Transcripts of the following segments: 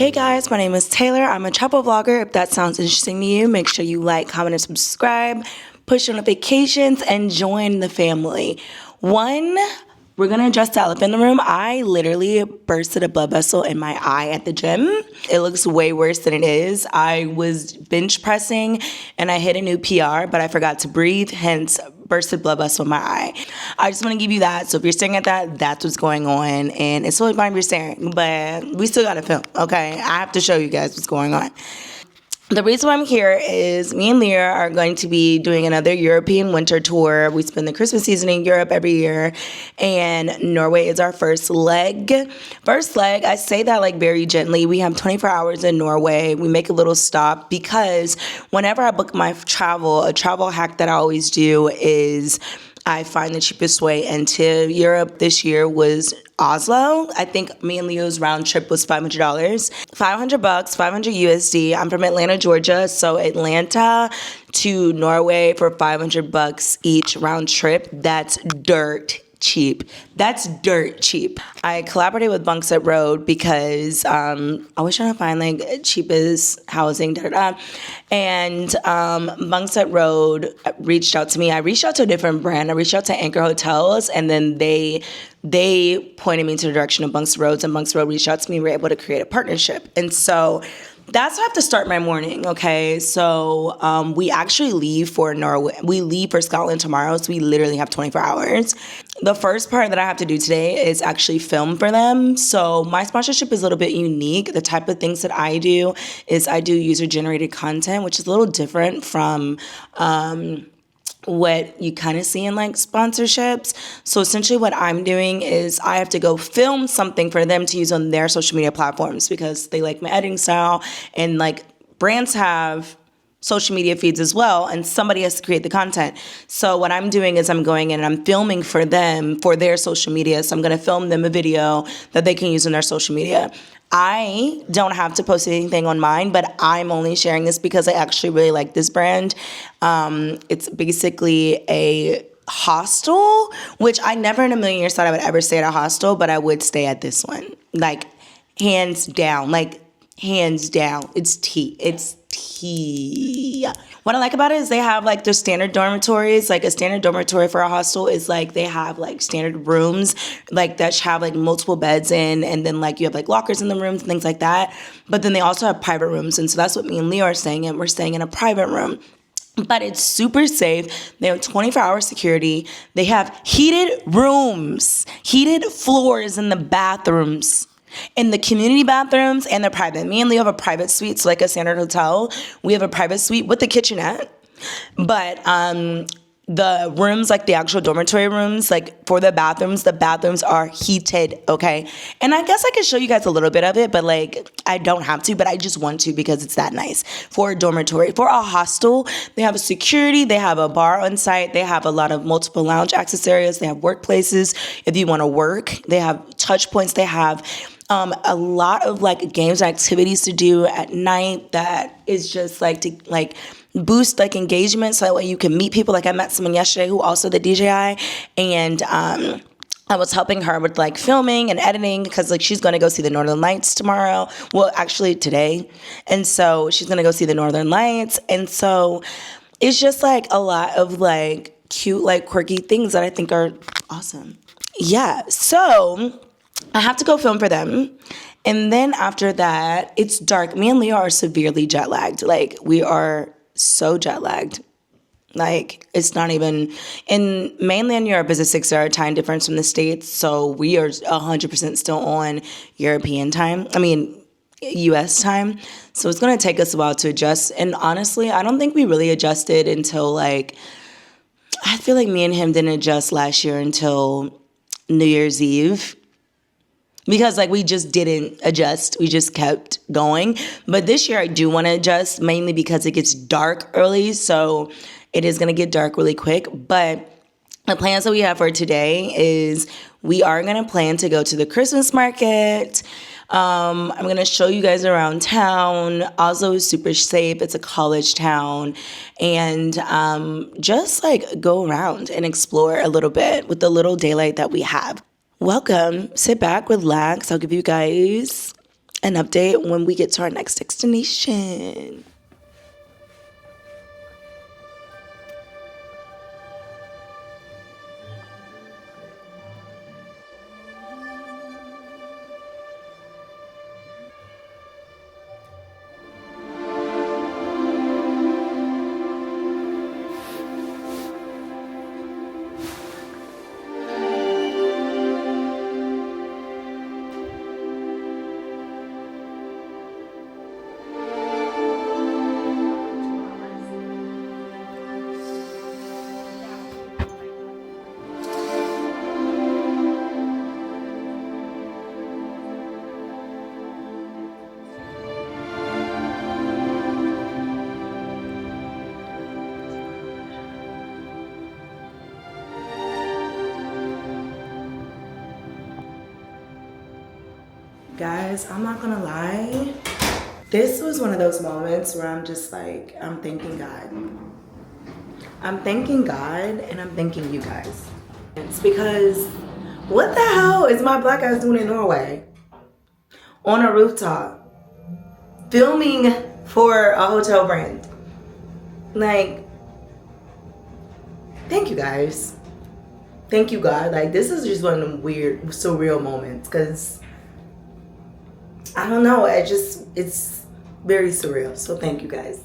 Hey guys, my name is Taylor. I'm a travel vlogger. If that sounds interesting to you, make sure you like, comment, and subscribe, push notifications, and join the family. We're gonna address the elephant in the room. I literally bursted a blood vessel in my eye at the gym. It looks way worse than it is. I was bench pressing and I hit a new PR, but I forgot to breathe, hence bursted blood vessel in my eye. I just want to give you that. So if you're staring at that, that's what's going on. And it's totally fine if you're staring, but we still got to film, okay? I have to show you guys what's going on. The reason why I'm here is me and Leah are going to be doing another European winter tour. We spend the Christmas season in Europe every year, and Norway is our first leg. I say that like very gently. We have 24 hours in Norway. We make a little stop because whenever I book my travel, a travel hack that I always do is I find the cheapest way into Europe this year was Oslo. I think me and Leo's round trip was $500. $500, 500 USD. I'm from Atlanta, Georgia. So Atlanta to Norway for $500 each round trip. That's dirt cheap. I collaborated with Bunkes at Rode because I was trying to find like cheapest housing, and Bunkes at Rode reached out to me. I reached out to a different brand. I reached out to Anchor Hotels, and then they pointed me to the direction of Bunkes Roads, and Bunkes Road reached out to me. We were able to create a partnership, and so that's how I have to start my morning, okay? So we actually leave for Norway. We leave for Scotland tomorrow, so we literally have 24 hours. The first part that I have to do today is actually film for them. So my sponsorship is a little bit unique. The type of things that I do is I do user-generated content, which is a little different from what you kind of see in like sponsorships. So essentially what I'm doing is I have to go film something for them to use on their social media platforms because they like my editing style, and like brands have social media feeds as well, and somebody has to create the content. So what I'm doing is I'm going in and I'm filming for them for their social media. So I'm going to film them a video that they can use in their social media. I don't have to post anything on mine, but I'm only sharing this because I actually really like this brand. It's basically a hostel, which I never in a million years thought I would ever stay at a hostel, but I would stay at this one. Like, hands down. It's tea. What I like about it is they have like their standard dormitories. Like a standard dormitory for a hostel is like they have like standard rooms like that have like multiple beds in, and then like you have like lockers in the rooms and things like that. But then they also have private rooms, and so that's what me and Leo are staying in. We're staying in a private room. But it's super safe. They have 24-hour security. They have heated rooms, heated floors in the bathrooms. In the community bathrooms and the private. Me and Leo have a private suite, so like a standard hotel. We have a private suite with a kitchenette. But the rooms, like the actual dormitory rooms, like for the bathrooms are heated, okay? And I guess I could show you guys a little bit of it, but like I don't have to, but I just want to because it's that nice. For a dormitory, for a hostel, they have a security, they have a bar on site, they have a lot of multiple lounge access areas, they have workplaces if you want to work, they have touch points, they have a lot of like games and activities to do at night that is just like to like boost like engagement, so that way you can meet people. Like I met someone yesterday who also the DJI, and I was helping her with like filming and editing because like she's going to go see the Northern Lights tomorrow. Well, actually today. And so she's going to go see the Northern Lights. And so it's just like a lot of like cute, like quirky things that I think are awesome. Yeah. So I have to go film for them. And then after that, it's dark. Me and Leo are severely jet lagged. Like we are so jet lagged. Like it's not even, in mainland Europe is a 6-hour time difference from the States. So we are 100% still on European time. US time. So it's going to take us a while to adjust. And honestly, I don't think we really adjusted until like, I feel like me and him didn't adjust last year until New Year's Eve. Because like we just didn't adjust. We just kept going. But this year I do want to adjust, mainly because it gets dark early. So it is going to get dark really quick. But the plans that we have for today is we are going to plan to go to the Christmas market. I'm going to show you guys around town. Oslo is super safe. It's a college town. And just like go around and explore a little bit with the little daylight that we have. Welcome. Sit back, relax. I'll give you guys an update when we get to our next destination. Guys, I'm not gonna lie. This was one of those moments where I'm just like, I'm thanking God. I'm thanking God and I'm thanking you guys. It's because what the hell is my black ass doing in Norway? On a rooftop. Filming for a hotel brand. Like, thank you guys. Thank you, God. Like, this is just one of them weird, surreal moments because I don't know. It's very surreal. So thank you guys.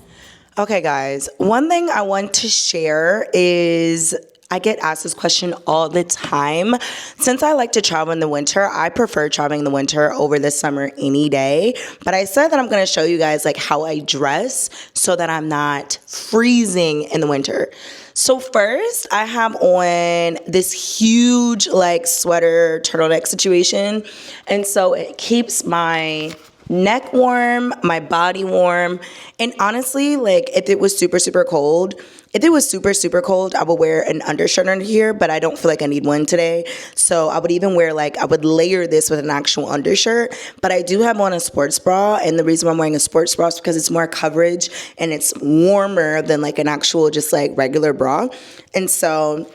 Okay, guys. One thing I want to share is I get asked this question all the time. Since I like to travel in the winter, I prefer traveling in the winter over the summer any day. But I said that I'm going to show you guys like how I dress so that I'm not freezing in the winter. So first, I have on this huge like sweater turtleneck situation. And so it keeps my neck warm, my body warm. And honestly, like if it was super, super cold, I would wear an undershirt under here, but I don't feel like I need one today. So I would even wear I would layer this with an actual undershirt, but I do have on a sports bra. And the reason why I'm wearing a sports bra is because it's more coverage and it's warmer than like an actual just like regular bra. And so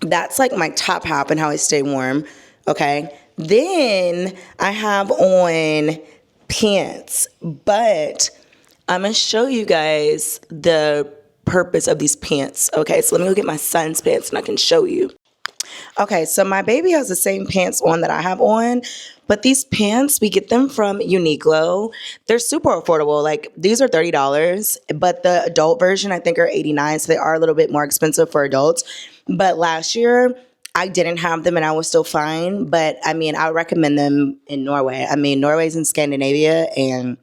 that's like my top half and how I stay warm. Okay. Then I have on pants, but I'm gonna show you guys the purpose of these pants. Okay, so let me go get my son's pants and I can show you. Okay, so my baby has the same pants on that I have on, but these pants, we get them from Uniqlo. They're super affordable. Like these are $30, but the adult version I think are $89, so they are a little bit more expensive for adults. But last year I didn't have them and I was still fine, but I mean, I recommend them in Norway. I mean, Norway's in Scandinavia, and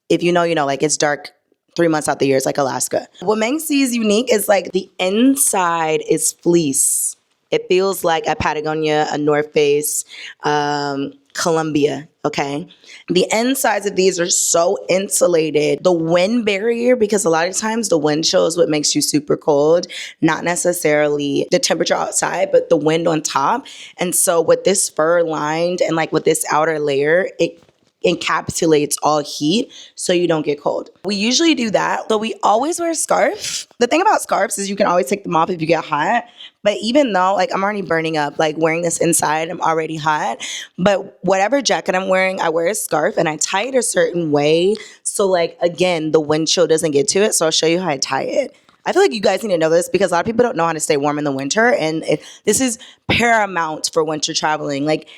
if you know, you know, like it's dark 3 months out the year. It's like Alaska. What makes these unique is like the inside is fleece. It feels like a Patagonia, a North Face, Columbia, okay? The insides of these are so insulated. The wind barrier, because a lot of times the wind chill is what makes you super cold, not necessarily the temperature outside, but the wind on top. And so with this fur lined and like with this outer layer, it encapsulates all heat so you don't get cold. We usually do that. So we always wear a scarf. The thing about scarves is you can always take them off if you get hot. But even though like I'm already burning up, like wearing this inside, I'm already hot. But whatever jacket I'm wearing, I wear a scarf and I tie it a certain way. So like, again, the wind chill doesn't get to it. So I'll show you how I tie it. I feel like you guys need to know this because a lot of people don't know how to stay warm in the winter. And this is paramount for winter traveling. Like,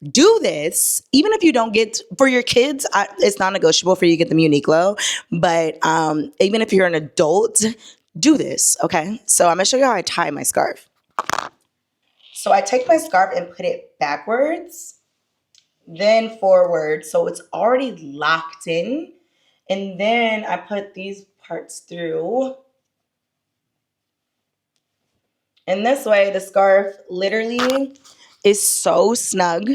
do this, even if you don't get, for your kids, it's non-negotiable for you to get them Uniqlo, but even if you're an adult, do this, okay? So I'm gonna show you how I tie my scarf. So I take my scarf and put it backwards, then forward, so it's already locked in, and then I put these parts through. And this way, the scarf literally is so snug.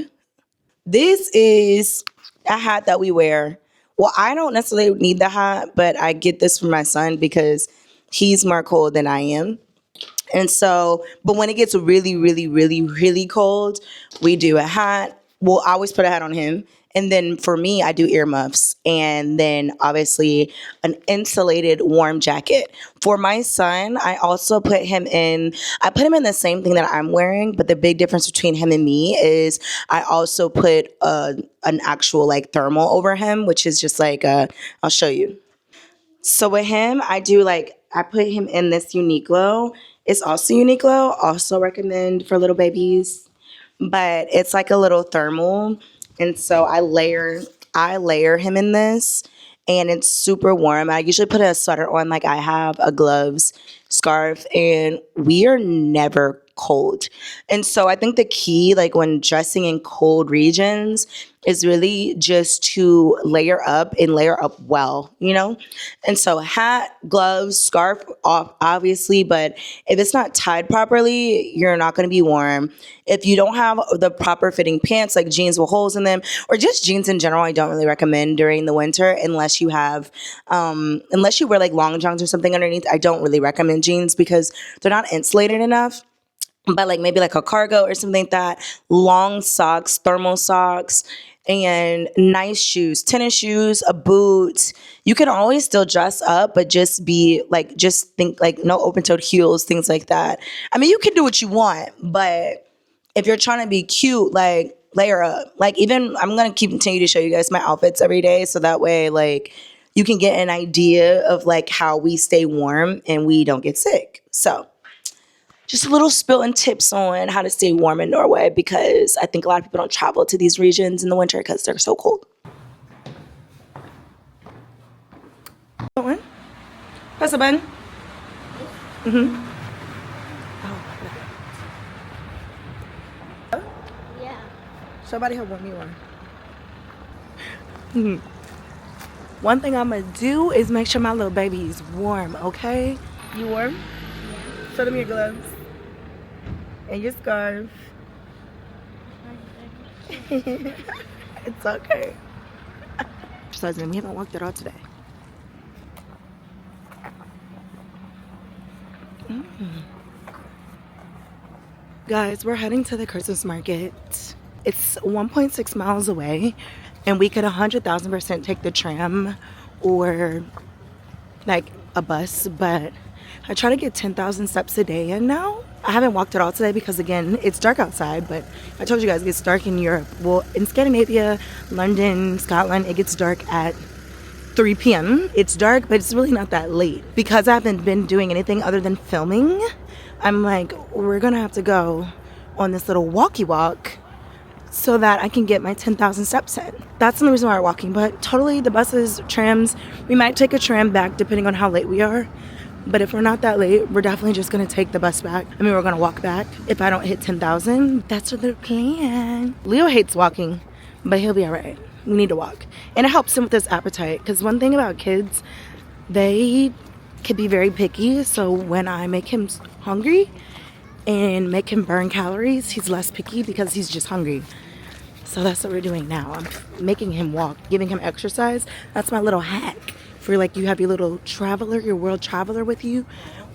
This is a hat that we wear. Well, I don't necessarily need the hat, but I get this for my son because he's more cold than I am. And so, but when it gets really, really, really, really cold, we do a hat. We'll always put a hat on him. And then for me, I do earmuffs, and then obviously an insulated warm jacket. For my son, I put him in the same thing that I'm wearing, but the big difference between him and me is I also put an actual like thermal over him, which is just like, I'll show you. So with him, I put him in this Uniqlo. It's also Uniqlo, also recommend for little babies, but it's like a little thermal. And so I layer him in this, and it's super warm. I usually put a sweater on, like I have a gloves, scarf, and we are never cold. And so I think the key, like when dressing in cold regions, is really just to layer up and layer up well, you know? And so hat, gloves, scarf off, obviously, but if it's not tied properly, you're not going to be warm. If you don't have the proper fitting pants, like jeans with holes in them, or just jeans in general, I don't really recommend during the winter unless unless you wear like long johns or something underneath. I don't really recommend jeans because they're not insulated enough. But like maybe like a cargo or something like that, long socks, thermal socks, and nice shoes, tennis shoes, a boot. You can always still dress up, but just think like no open toed heels, things like that. I mean, you can do what you want, but if you're trying to be cute, like layer up. Like even I'm gonna continue to show you guys my outfits every day, so that way like you can get an idea of like how we stay warm and we don't get sick. So just a little spill and tips on how to stay warm in Norway, because I think a lot of people don't travel to these regions in the winter because they're so cold. Press the button. Yeah. Somebody help me one. One thing I'm gonna do is make sure my little baby is warm, okay? You warm? Yeah. Show them your gloves. And your scarf. It's okay. Exercising. We haven't walked at all today. Guys, we're heading to the Christmas market. It's 1.6 miles away, and we could 100,000% take the tram or like a bus, but I try to get 10,000 steps a day in now. I haven't walked at all today because again, it's dark outside, but I told you guys it gets dark in Europe. Well, in Scandinavia, London, Scotland, it gets dark at 3 p.m. It's dark, but it's really not that late. Because I haven't been doing anything other than filming, I'm like, we're gonna have to go on this little walkie walk so that I can get my 10,000 steps in. That's the only reason why we're walking, but totally the buses, trams, we might take a tram back depending on how late we are. But if we're not that late, we're definitely just gonna take the bus back. I mean, we're gonna walk back. If I don't hit 10,000, that's the plan. Leo hates walking, but he'll be all right. We need to walk. And it helps him with his appetite, because one thing about kids, they can be very picky. So when I make him hungry and make him burn calories, he's less picky because he's just hungry. So that's what we're doing now. I'm making him walk, giving him exercise. That's my little hack for like you have your little traveler, your world traveler with you.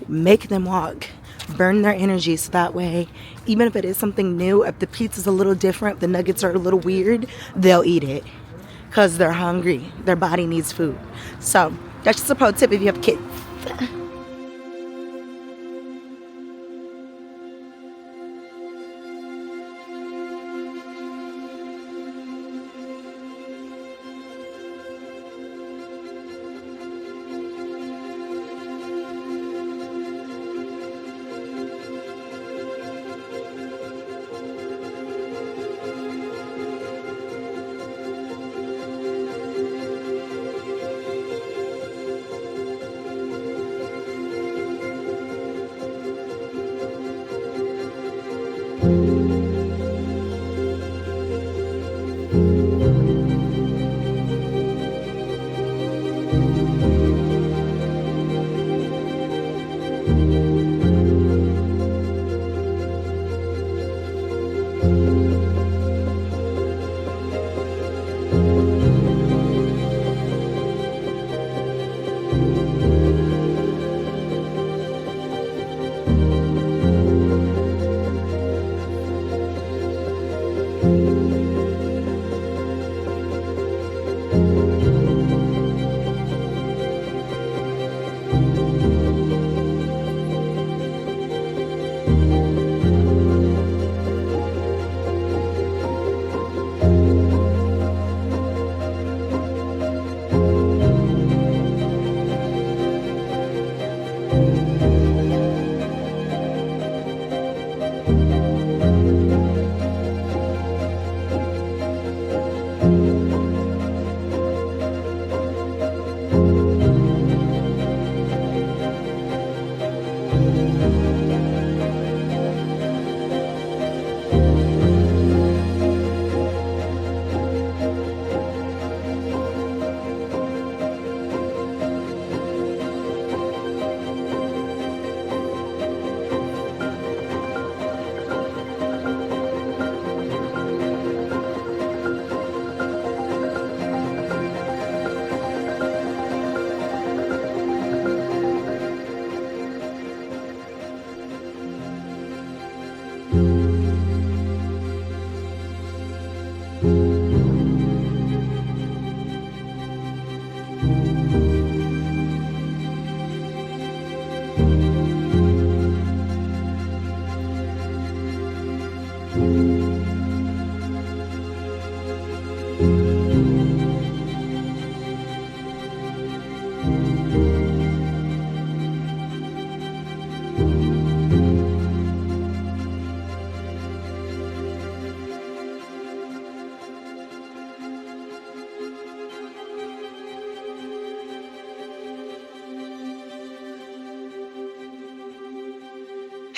Make them walk, burn their energy, so that way, even if it is something new, if the pizza's a little different, the nuggets are a little weird, they'll eat it because they're hungry. Their body needs food. So that's just a pro tip if you have kids.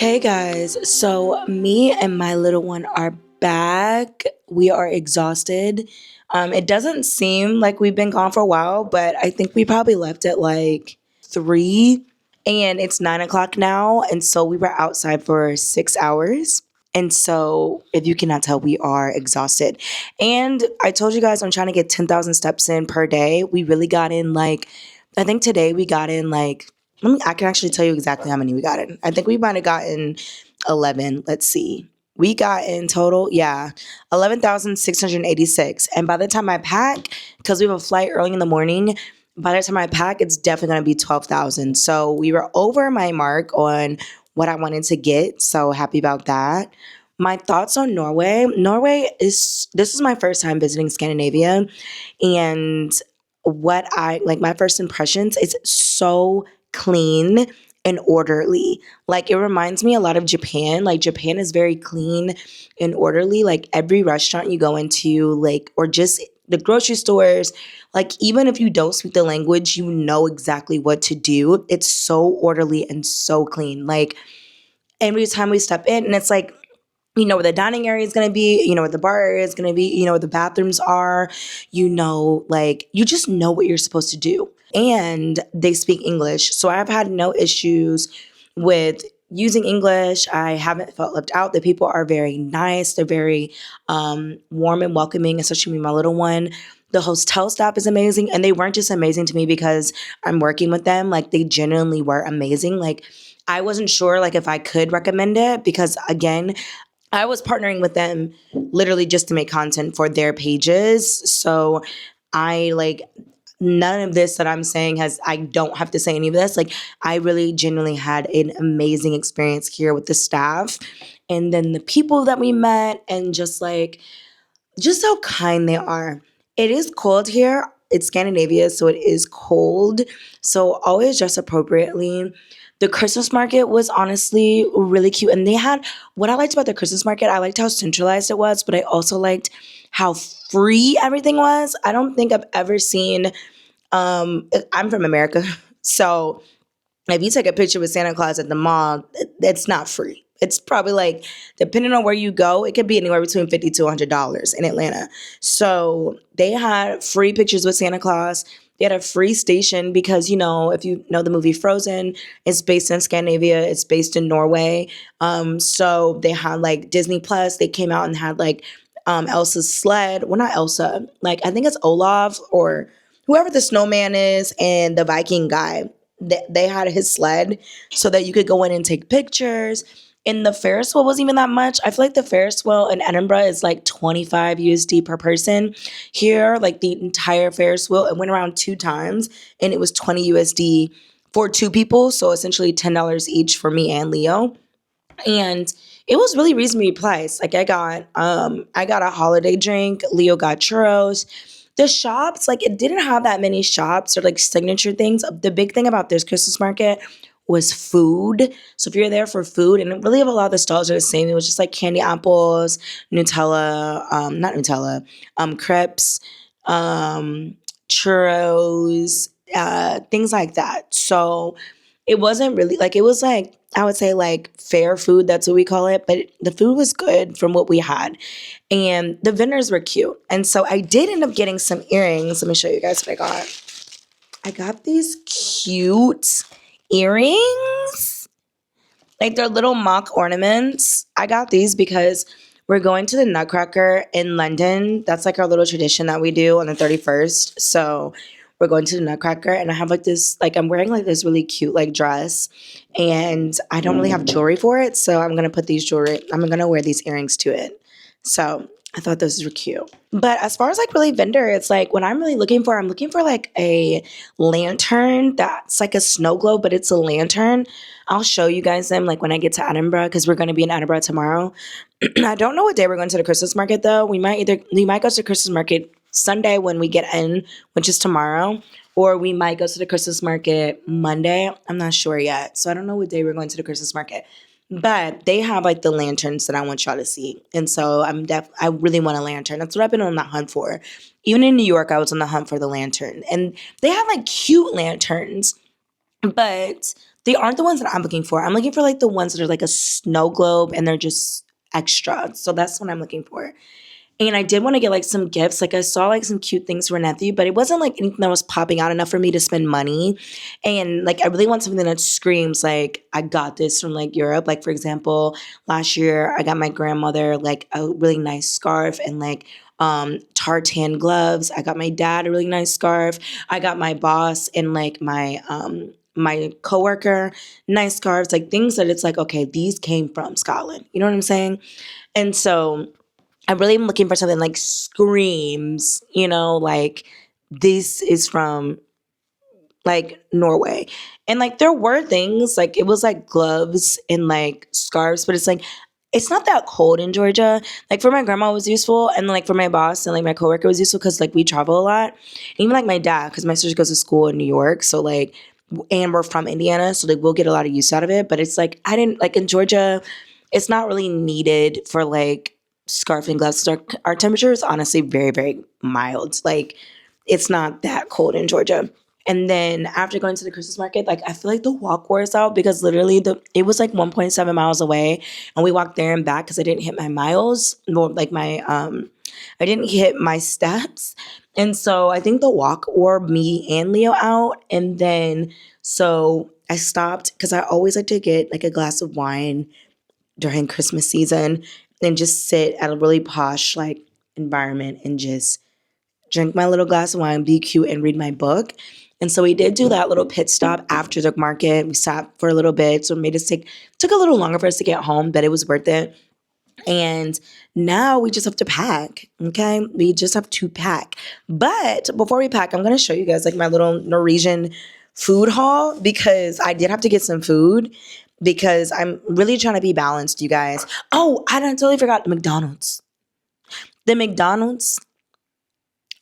Hey guys, so me and my little one are back. We are exhausted. It doesn't seem like we've been gone for a while, but I think we probably left at like 3 and it's 9 o'clock now. And so we were outside for 6 hours. And so if you cannot tell, we are exhausted. And I told you guys I'm trying to get 10,000 steps in per day. We really got in like, I think today we got in like, I can actually tell you exactly how many we got in. I think we might have gotten 11. Let's see. We got in total, 11,686. And by the time I pack, because we have a flight early in the morning, by the time I pack, it's definitely going to be 12,000. So we were over my mark on what I wanted to get. So happy about that. My thoughts on Norway. This is my first time visiting Scandinavia. And what I like, my first impressions, it's so clean and orderly. Like it reminds me a lot of Japan. Like Japan is very clean and orderly. Like every restaurant you go into, like, or just the grocery stores, like even if you don't speak the language, you know exactly what to do. It's so orderly and so clean. Like every time we step in, and it's like, you know where the dining area is going to be, you know where the bar area is going to be, you know where the bathrooms are, you know, like you just know what you're supposed to do. And they speak English. So I've had no issues with using English. I haven't felt left out. The people are very nice. They're very warm and welcoming, especially me, my little one. The hostel staff is amazing. And they weren't just amazing to me because I'm working with them. Like they genuinely were amazing. Like I wasn't sure like if I could recommend it because again, I was partnering with them literally just to make content for their pages. So I like none of this that I'm saying I don't have to say any of this. Like I really genuinely had an amazing experience here with the staff and then the people that we met and just how kind they are. It is cold here. It's Scandinavia, so it is cold. So always dress appropriately. The Christmas market was honestly really cute. And they had what I liked about the Christmas market, I liked how centralized it was, but I also liked how free everything was. I don't think I've ever seen I'm from America. So if you take a picture with Santa Claus at the mall, it's not free. It's probably like, depending on where you go, it could be anywhere between $50 to $100 in Atlanta. So they had free pictures with Santa Claus. They had a free station because, you know, if you know the movie Frozen, it's based in Scandinavia. It's based in Norway. So they had like Disney Plus. They came out and had like Elsa's sled. Well, not Elsa. Like I think it's Olaf or whoever the snowman is and the Viking guy. They had his sled so that you could go in and take pictures. And the Ferris wheel wasn't even that much. I feel like the Ferris wheel in Edinburgh is like 25 USD per person. Here, like the entire Ferris wheel, it went around 2 times and it was 20 USD for 2 people. So essentially $10 each for me and Leo. And it was really reasonably priced. Like I got a holiday drink. Leo got churros. The shops, like it didn't have that many shops or like signature things. The big thing about this Christmas market was food. So if you're there for food, and really a lot of the stalls are the same. It was just like candy apples, Nutella, not Nutella, crepes, churros, things like that. So it wasn't really like it was like I would say like fair food. That's what we call it. But the food was good from what we had. And the vendors were cute. And so I did end up getting some earrings. Let me show you guys what I got. I got these cute earrings. Like they're little mock ornaments. I got these because we're going to the Nutcracker in London. That's like our little tradition that we do on the 31st. So we're going to the Nutcracker and I have like this, like I'm wearing like this really cute like dress and I don't really have jewelry for it. So I'm going to wear these earrings to it. So I thought those were cute. But as far as like really vendor, it's like what I'm really looking for, I'm looking for like a lantern that's like a snow globe, but it's a lantern. I'll show you guys them like when I get to Edinburgh because we're going to be in Edinburgh tomorrow. I don't know what day we're going to the Christmas market though. We might go to the Christmas market Sunday when we get in, which is tomorrow, or we might go to the Christmas market Monday. I'm not sure yet. So I don't know what day we're going to the Christmas market. But they have like the lanterns that I want y'all to see. And so I really want a lantern. That's what I've been on the hunt for. Even in New York, I was on the hunt for the lantern. And they have like cute lanterns. But They aren't the ones that I'm looking for. I'm looking for like the ones that are like a snow globe and they're just extra. So that's what I'm looking for. And I did want to get like some gifts. Like I saw like some cute things for nephew, but it wasn't like anything that was popping out enough for me to spend money. And like I really want something that screams like I got this from like Europe. Like for example, last year I got my grandmother like a really nice scarf and like tartan gloves. I got my dad a really nice scarf. I got my boss and like my coworker nice scarves, like things that it's like, okay, these came from Scotland. You know what I'm saying? And so I really am looking for something like screams, like this is from like Norway. And like there were things like it was like gloves and like scarves, but it's like it's not that cold in Georgia. Like for my grandma it was useful, and like for my boss and like my coworker it was useful because like we travel a lot. And even like my dad, because my sister goes to school in New York, so like and we're from Indiana, so like we'll get a lot of use out of it. But it's like I didn't like in Georgia, it's not really needed for like scarf and gloves. Our temperature is honestly very, very mild. Like it's not that cold in Georgia. And then after going to the Christmas market, like I feel like the walk wore us out because literally it was like 1.7 miles away, and we walked there and back because I didn't hit my miles, nor like my I didn't hit my steps, and so I think the walk wore me and Leo out. And then so I stopped because I always like to get like a glass of wine during Christmas season and just sit at a really posh like environment and just drink my little glass of wine, be cute, and read my book. And so we did do that little pit stop after the market. We stopped for a little bit, so it made us took a little longer for us to get home, but it was worth it. And now we just have to pack. Okay, we just have to pack. But before we pack, I'm gonna show you guys like my little Norwegian food haul because I did have to get some food because I'm really trying to be balanced, you guys. Oh, I totally forgot the McDonald's. The McDonald's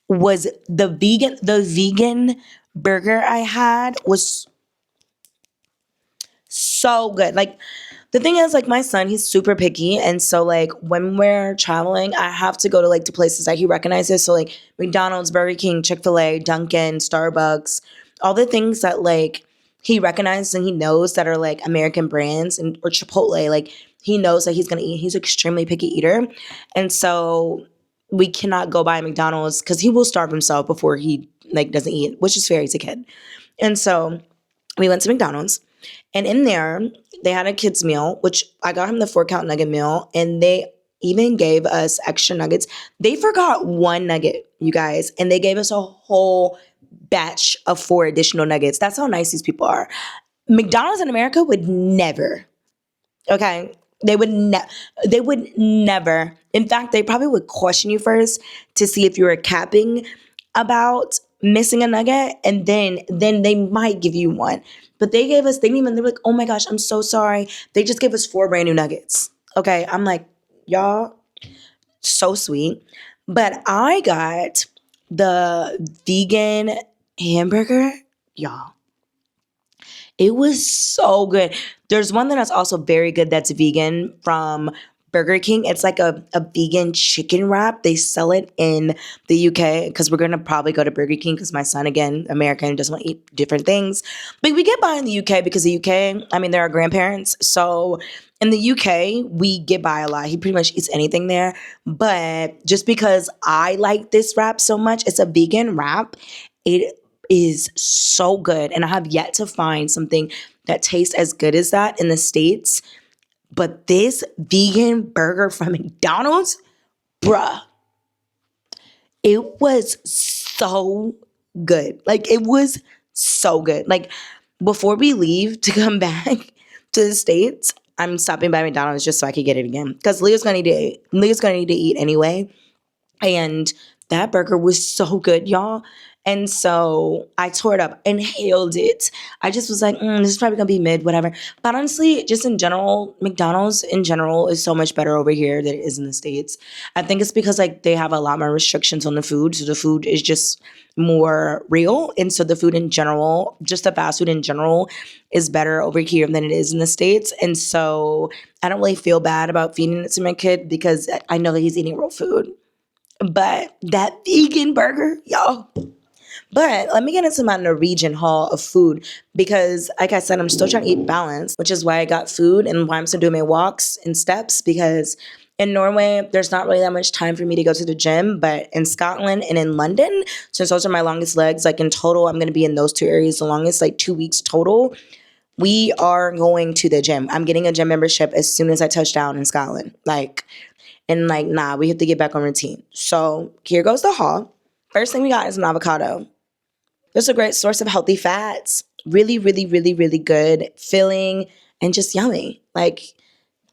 was the vegan burger I had was so good. Like the thing is, like my son, he's super picky, and so like when we're traveling, I have to go to like the places that he recognizes. So like McDonald's, Burger King, Chick-fil-A, Dunkin', Starbucks, all the things that like he recognizes and he knows that are like American brands, and or Chipotle, like he knows that he's gonna eat. He's an extremely picky eater, and so we cannot go by McDonald's because he will starve himself before he like doesn't eat, which is fair. He's a kid, and so we went to McDonald's. And in there, they had a kids meal, which I got him the 4-count nugget meal, and they even gave us extra nuggets. They forgot one nugget, you guys, and they gave us a whole batch of 4 additional nuggets. That's how nice these people are. McDonald's in America would never, okay? They would never. In fact, they probably would question you first to see if you were capping about missing a nugget, and then they might give you one. But they didn't even, they were like, oh my gosh, I'm so sorry. They just gave us 4 brand new nuggets. Okay. I'm like, y'all, so sweet. But I got the vegan hamburger. Y'all, it was so good. There's one that's also very good that's vegan from Burger King. It's like a vegan chicken wrap. They sell it in the UK because we're going to probably go to Burger King because my son, again, American, doesn't want to eat different things. But we get by in the UK because the UK, I mean, they're our grandparents. So in the UK, we get by a lot. He pretty much eats anything there. But just because I like this wrap so much, it's a vegan wrap. It is so good. And I have yet to find something that tastes as good as that in the States. But this vegan burger from McDonald's, bruh, it was so good. Like, it was so good. Like, before we leave to come back to the States, I'm stopping by McDonald's just so I could get it again. Because Leah's gonna need to eat anyway. And that burger was so good, y'all. And so I tore it up and hailed it. I just was like, this is probably gonna be mid, whatever. But honestly, just in general, McDonald's in general is so much better over here than it is in the States. I think it's because like they have a lot more restrictions on the food. So the food is just more real. And so the food in general, just the fast food in general, is better over here than it is in the States. And so I don't really feel bad about feeding it to my kid because I know that he's eating real food. But that vegan burger, y'all, But let me get into my Norwegian haul of food because, like I said, I'm still trying to eat balanced, which is why I got food and why I'm still doing my walks and steps because in Norway, there's not really that much time for me to go to the gym, but in Scotland and in London, since those are my longest legs, like in total, I'm going to be in those two areas the longest, like 2 weeks total. We are going to the gym. I'm getting a gym membership as soon as I touch down in Scotland. Nah, we have to get back on routine. So here goes the haul. First thing we got is an avocado. This is a great source of healthy fats. Really, really, really, really good, filling, and just yummy. Like,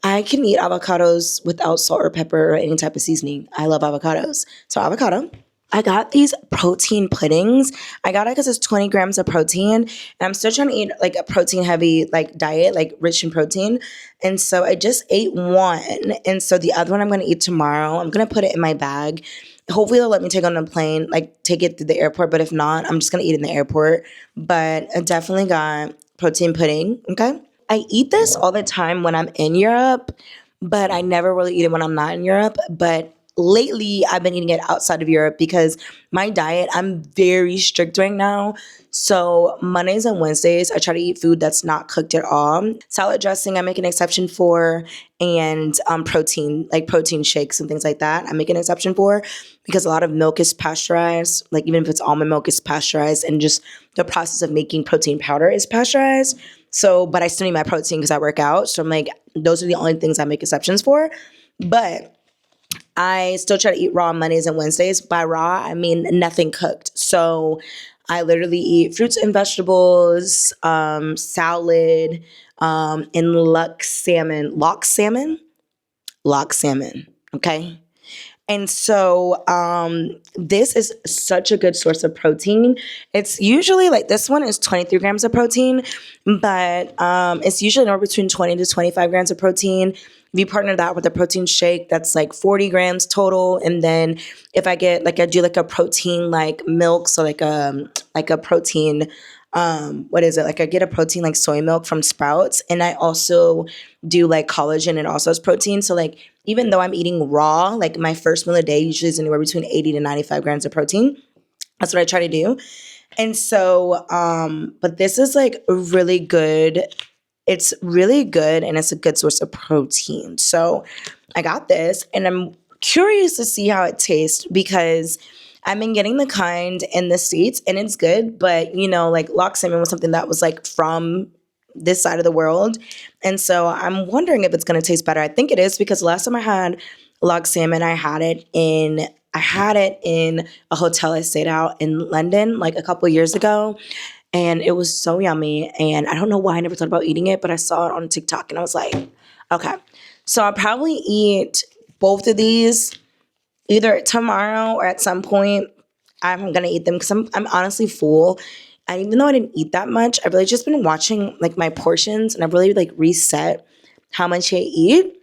I can eat avocados without salt or pepper or any type of seasoning. I love avocados. So avocado. I got these protein puddings. I got it because it's 20 grams of protein. And I'm still trying to eat like a protein heavy like diet, like rich in protein. And so I just ate one. And so the other one I'm going to eat tomorrow. I'm going to put it in my bag. Hopefully they'll let me take it on the plane, like take it to the airport. But if not, I'm just going to eat it in the airport. But I definitely got protein pudding. Okay. I eat this all the time when I'm in Europe, but I never really eat it when I'm not in Europe. But lately, I've been eating it outside of Europe because my diet, I'm very strict right now. So Mondays and Wednesdays, I try to eat food that's not cooked at all. Salad dressing, I make an exception for, and protein, like protein shakes and things like that, I make an exception for because a lot of milk is pasteurized. Like even if it's almond milk, is pasteurized, and just the process of making protein powder is pasteurized. So, but I still need my protein because I work out. So I'm like, those are the only things I make exceptions for. But I still try to eat raw on Mondays and Wednesdays. By raw, I mean nothing cooked. So I literally eat fruits and vegetables, salad, and lox salmon. Okay. And so this is such a good source of protein. It's usually like this one is 23 grams of protein, but it's usually anywhere between 20 to 25 grams of protein. If you partner that with a protein shake, that's like 40 grams total. And then if I get like I do like a protein like milk, so like a protein what is it? Like I get a protein like soy milk from Sprouts, and I also do like collagen and also has protein. So like even though I'm eating raw, like my first meal a day usually is anywhere between 80 to 95 grams of protein. That's what I try to do. And so, but this is like really good. It's really good and it's a good source of protein. So I got this and I'm curious to see how it tastes because I've been getting the kind in the States and it's good, but you know, like lox salmon was something that was like from this side of the world. And so I'm wondering if it's going to taste better. I think it is because last time I had lox salmon, I had it in a hotel I stayed out in London like a couple years ago. And it was so yummy. And I don't know why I never thought about eating it, but I saw it on TikTok and I was like, okay. So I'll probably eat both of these either tomorrow or at some point. I'm going to eat them because I'm honestly full. And even though I didn't eat that much, I've really just been watching like my portions and I've really like reset how much I eat.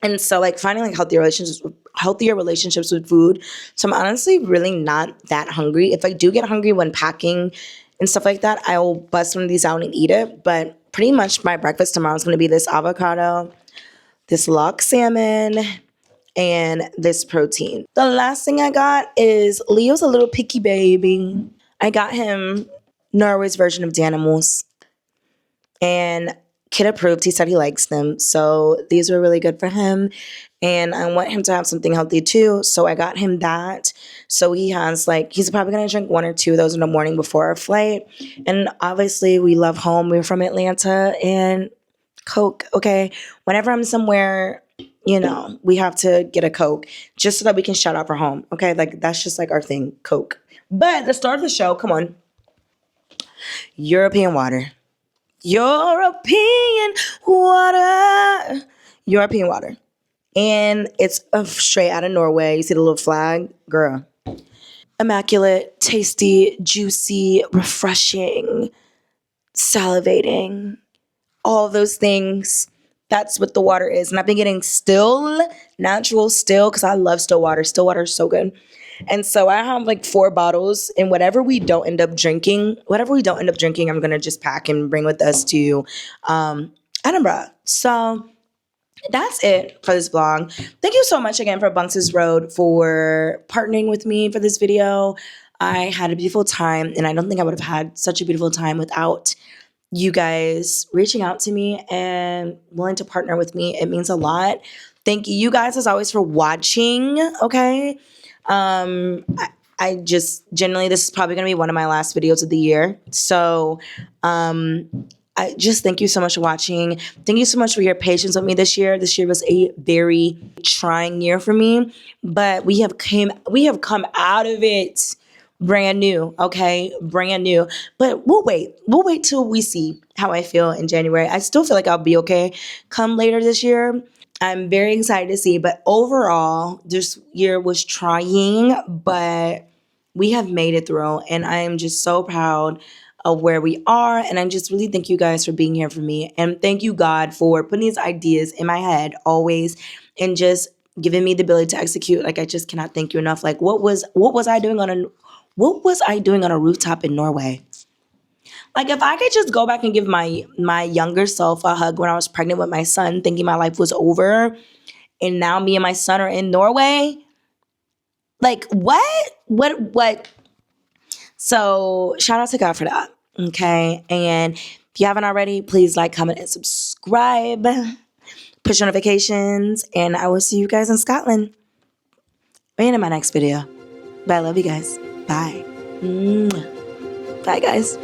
And so like finding like healthier relationships with food. So I'm honestly really not that hungry. If I do get hungry when packing and stuff like that, I'll bust one of these out and eat it. But pretty much my breakfast tomorrow is going to be this avocado, this lox salmon, and this protein. The last thing I got is Leo's a little picky baby. I got him Norway's version of Danimals. And kid approved. He said he likes them. So these were really good for him. And I want him to have something healthy too. So I got him that. So he has like, he's probably going to drink one or two of those in the morning before our flight. And obviously we love home. We're from Atlanta and Coke. Okay. Whenever I'm somewhere, you know, we have to get a Coke just so that we can shout out for home. Okay. Like that's just like our thing, Coke. But the start of the show, come on. European water. European water. European water. And it's straight out of Norway. You see the little flag? Girl. Immaculate, tasty, juicy, refreshing, salivating. All those things. That's what the water is. And I've been getting still, natural still, because I love still water. Still water is so good. And so I have like 4 bottles, and whatever we don't end up drinking, I'm going to just pack and bring with us to Edinburgh. So that's it for this vlog. Thank you so much again for Bunkes Road for partnering with me for this video. I had a beautiful time, and I don't think I would have had such a beautiful time without you guys reaching out to me and willing to partner with me. It means a lot. Thank you guys as always for watching. Okay. I just generally, this is probably going to be one of my last videos of the year. So, I just thank you so much for watching. Thank you so much for your patience with me this year. This year was a very trying year for me, but we have come out of it brand new, okay? Brand new. But we'll wait. We'll wait till we see how I feel in January. I still feel like I'll be okay come later this year. I'm very excited to see, but overall, this year was trying, but we have made it through, and I am just so proud of where we are. And I just really thank you guys for being here for me, and thank you, God, for putting these ideas in my head always, and just giving me the ability to execute. Like, I just cannot thank you enough. Like, what was I doing on a rooftop in Norway? Like, if I could just go back and give my younger self a hug when I was pregnant with my son, thinking my life was over, and now me and my son are in Norway. Like, what? What? So, shout out to God for that. Okay. And if you haven't already, please like, comment, and subscribe. Push notifications. And I will see you guys in Scotland and in my next video. But I love you guys. Bye. Bye, guys.